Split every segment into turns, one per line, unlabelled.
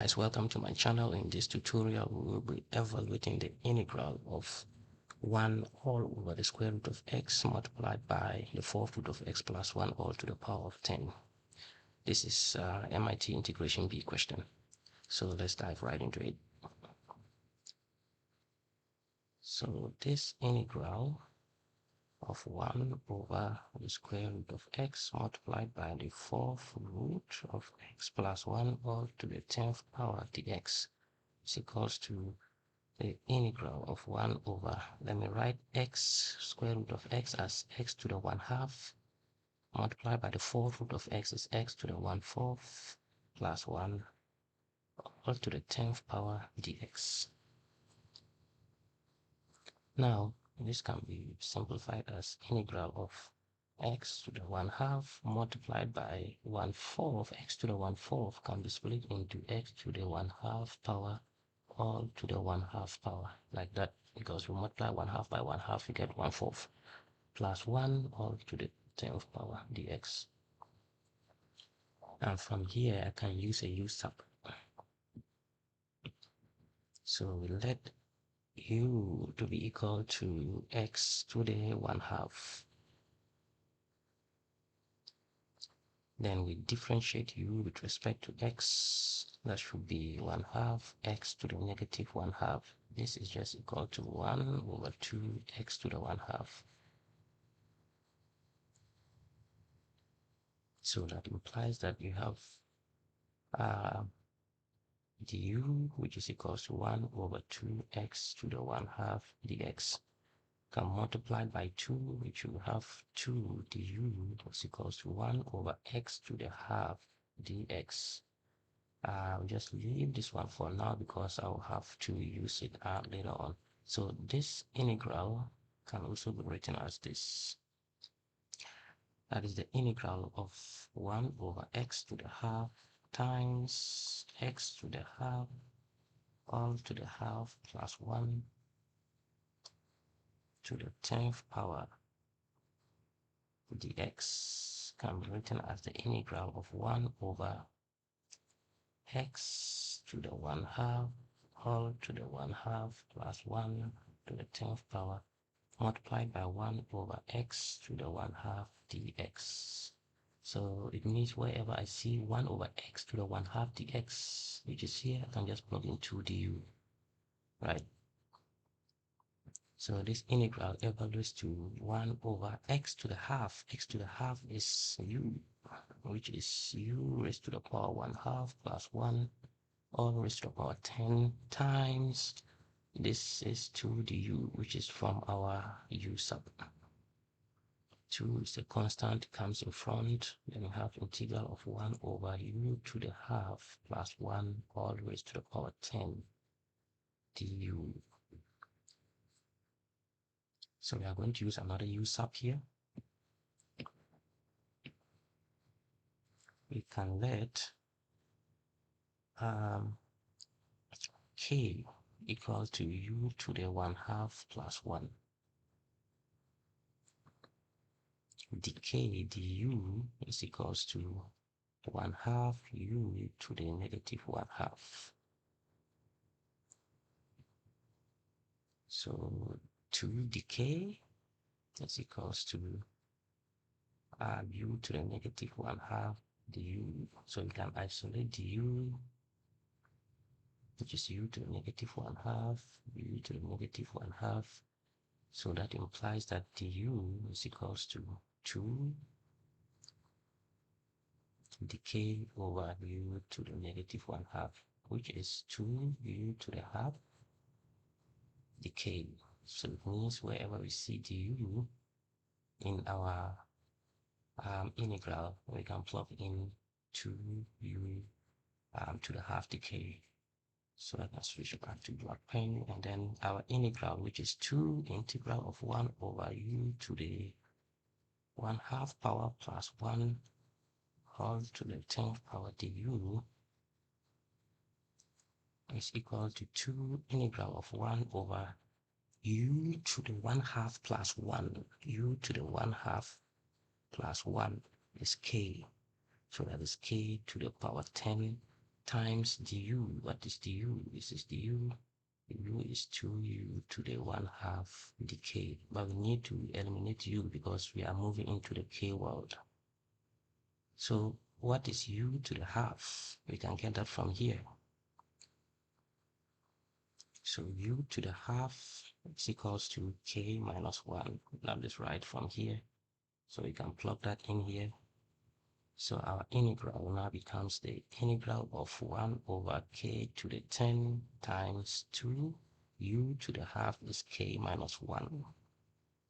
Guys, welcome to my channel. In this tutorial we will be evaluating the integral of 1 all over the square root of x multiplied by the fourth root of x plus 1 all to the power of 10. This is MIT integration B question, so let's dive right into it. So this integral of 1 over the square root of x multiplied by the fourth root of x plus 1 all to the 10th power dx is equals to the integral of 1 over, let me write x square root of x as x to the 1/2 multiplied by the fourth root of x is x to the 1/4 plus 1 all to the 10th power dx. Now this can be simplified as integral of x to the 1/2 multiplied by 1/4 x to the 1/4 can be split into x to the 1/2 power all to the 1/2 power, like that, because we multiply 1/2 by 1/2 we get 1/4 plus 1 all to the 10th power dx. And from here I can use a u sub, so we let u to be equal to x to the 1/2. Then we differentiate u with respect to x. That should be 1/2 x to the negative 1/2. This is just equal to 1 over 2 x to the 1/2. So that implies that you have du, which is equals to 1 over 2 x to the 1/2 dx, can multiply by 2, which will have 2 du is equals to 1 over x to the half dx. I'll just leave this one for now because I'll have to use it later on. So this integral can also be written as this. That is the integral of 1 over x to the half times x to the half all to the half plus 1 to the 10th power dx can be written as the integral of 1 over x to the 1/2 all to the 1/2 plus 1 to the 10th power multiplied by 1 over x to the 1/2 dx. So it means wherever I see 1 over x to the 1/2 dx, which is here, I can just plug in 2 du, right? So this integral evaluates to 1 over x to the half. X to the half is u, which is u raised to the power 1/2 plus 1 all raised to the power 10 times, this is 2 du, which is from our u sub. 2 is a constant, comes in front, then we have integral of 1 over u to the half plus 1 all raised to the power 10 du. So we are going to use another u sub here. We can let k equal to u to the 1/2 plus 1. Decay du is equals to 1/2 u to the negative 1/2. So 2 decay is equals to u to the negative 1/2 du. So you can isolate du, which is u to the negative 1/2, u to the negative 1/2. So that implies that du is equals to 2 decay over u to the negative 1/2, which is 2 u to the half decay. So it means wherever we see du in our integral, we can plug in 2 u to the half decay. So I can switch back to black pen, and then our integral, which is 2 integral of 1 over u to the 1/2 power plus 1 all to the 10th power du, is equal to 2 integral of 1 over u to the 1/2 plus 1. U to the 1/2 plus 1 is k, so that is k to the power 10 times du. What is du? This is du. U is 2u to the 1/2 decay. But we need to eliminate u because we are moving into the k world. So what is u to the half? We can get that from here. So u to the half is equals to k minus 1. That is right from here. So we can plug that in here. So our integral now becomes the integral of 1 over k to the 10 times 2. U to the half is k minus 1.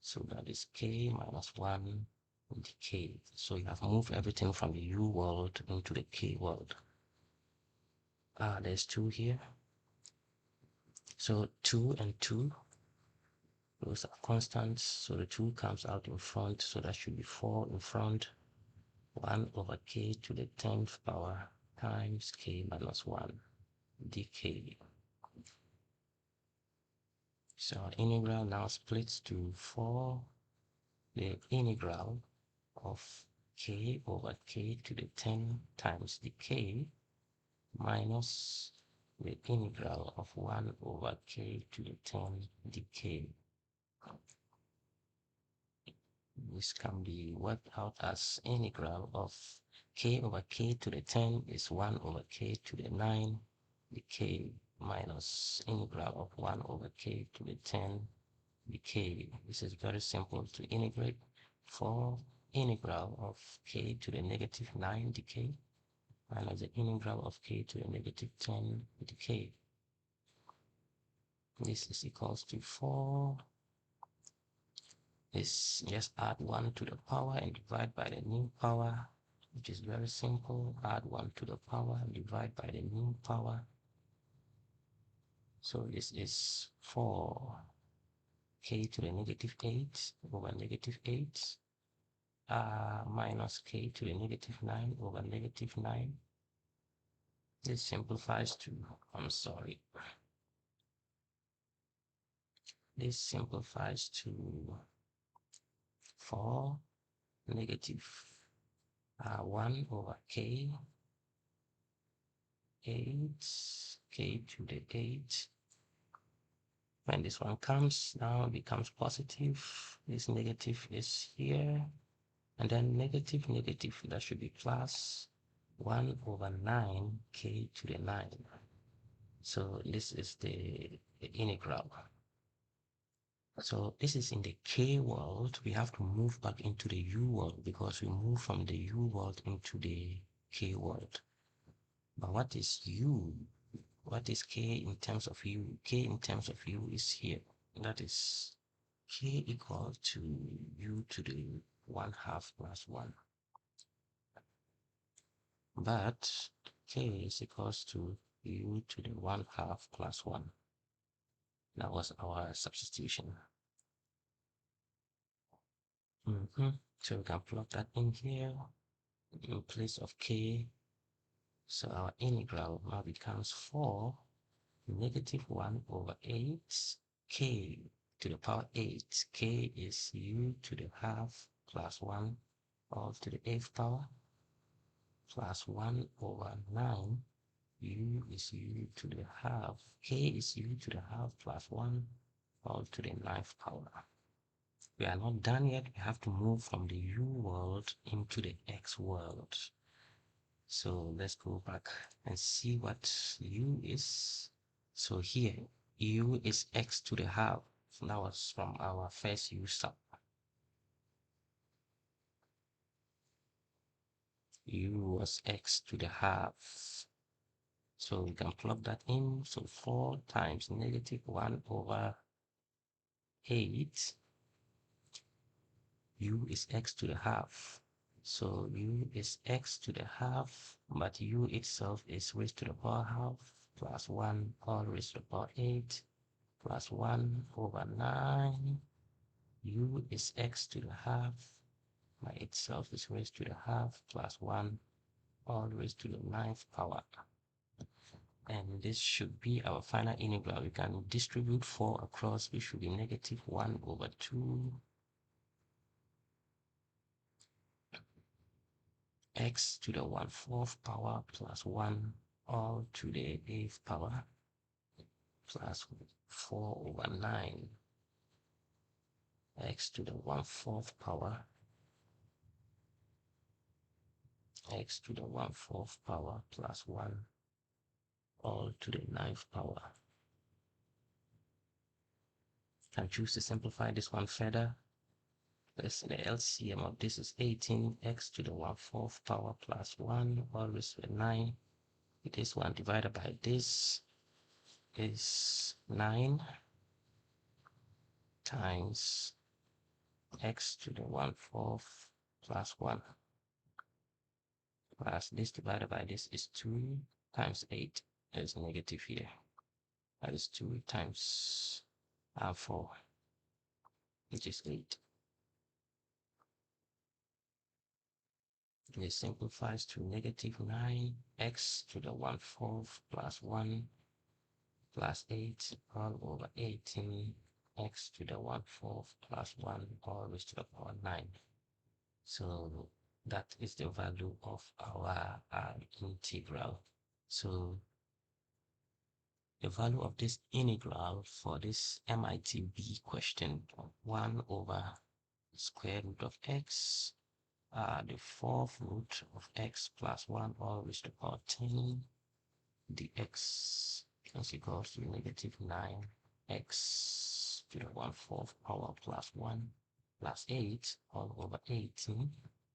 So that is k minus 1 decay. So you have moved everything from the u world into the k world. There's 2 here. So 2 and 2, those are constants. So the 2 comes out in front. So that should be 4 in front. 1 over k to the 10th power times k minus 1 dk. So our integral now splits to 4, the integral of k over k to the 10 times dk minus the integral of 1 over k to the 10 dk. This can be worked out as integral of k over k to the 10 is 1 over k to the 9 dk minus integral of 1 over k to the 10 dk. This is very simple to integrate. For integral of k to the negative 9 dk minus the integral of k to the negative 10 dk. This is equals to 4. This just add 1 to the power and divide by the new power, which is very simple. Add 1 to the power, divide by the new power. So this is 4 k to the negative 8 over negative 8 minus k to the negative 9 over negative 9. This simplifies to, this simplifies to 4 negative 1 over k 8 k to the 8. When this one comes now, it becomes positive. This negative is here, and then negative, that should be plus 1 over 9 k to the 9. So this is the integral. So this is in the k world. We have to move back into the u world because we move from the u world into the k world. But what is u? What is k in terms of u? K in terms of u is here. That is k equal to u to the 1/2 plus 1. But k is equals to u to the 1/2 plus 1. That was our substitution. So we can plug that in here in place of k. So our integral now becomes 4 negative 1 over 8 k to the power 8. K is u to the half plus 1 all to the 8th power plus 1 over 9. U is u to the half. K is u to the half plus 1 all to the 9th power. We are not done yet. We have to move from the u world into the x world. So let's go back and see what u is. So here, u is x to the half. So that was from our first u sub. U was x to the half. So we can plug that in. So 4 times negative 1 over 8. U is x to the half. So u is x to the half, but u itself is raised to the power half plus 1 all raised to the power 8 plus 1 over 9. U is x to the half by itself is raised to the half plus 1 all raised to the 9th power. And this should be our final integral. We can distribute 4 across, which should be negative 1 over 2 x to the 1/4 power plus 1 all to the 8th power plus 4 over 9 x to the 1/4 power x to the 1/4 power plus 1 all to the 9th power. Can choose to simplify this one further. Let's say the LCM of this is 18x to the 1/4 power plus 1 all raised to the 9. This one divided by this is 9 times x to the 1/4 plus 1 plus this divided by this is 2 times 8. There's negative here. That is 2 times 4, which is 8. This simplifies to negative 9x to the 1/4 plus 1 plus 8 all over 18 x to the 1/4 plus 1 all raised to the power 9. So that is the value of our integral. So the value of this integral for this MITB question, 1 over square root of x, the 4th root of x plus 1 all raised to the power 10 dx is equals to negative 9x to the 1/4 power plus 1 plus 8 all over 18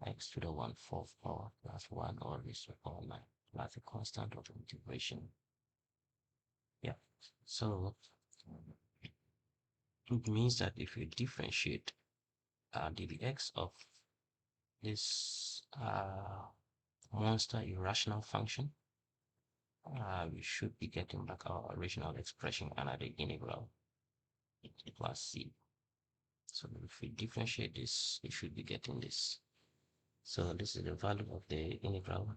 x to the 1/4 power plus 1 all raised to the power 9 plus a constant of integration. Yeah, so it means that if you differentiate dx of this monster irrational function, we should be getting back our original expression under the integral plus c. So if we differentiate this, we should be getting this. So this is the value of the integral.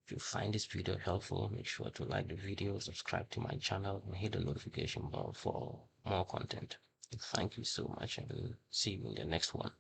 If you find this video helpful, make sure to like the video, subscribe to my channel, and hit the notification bell for more content. Thank you so much, and see you in the next one.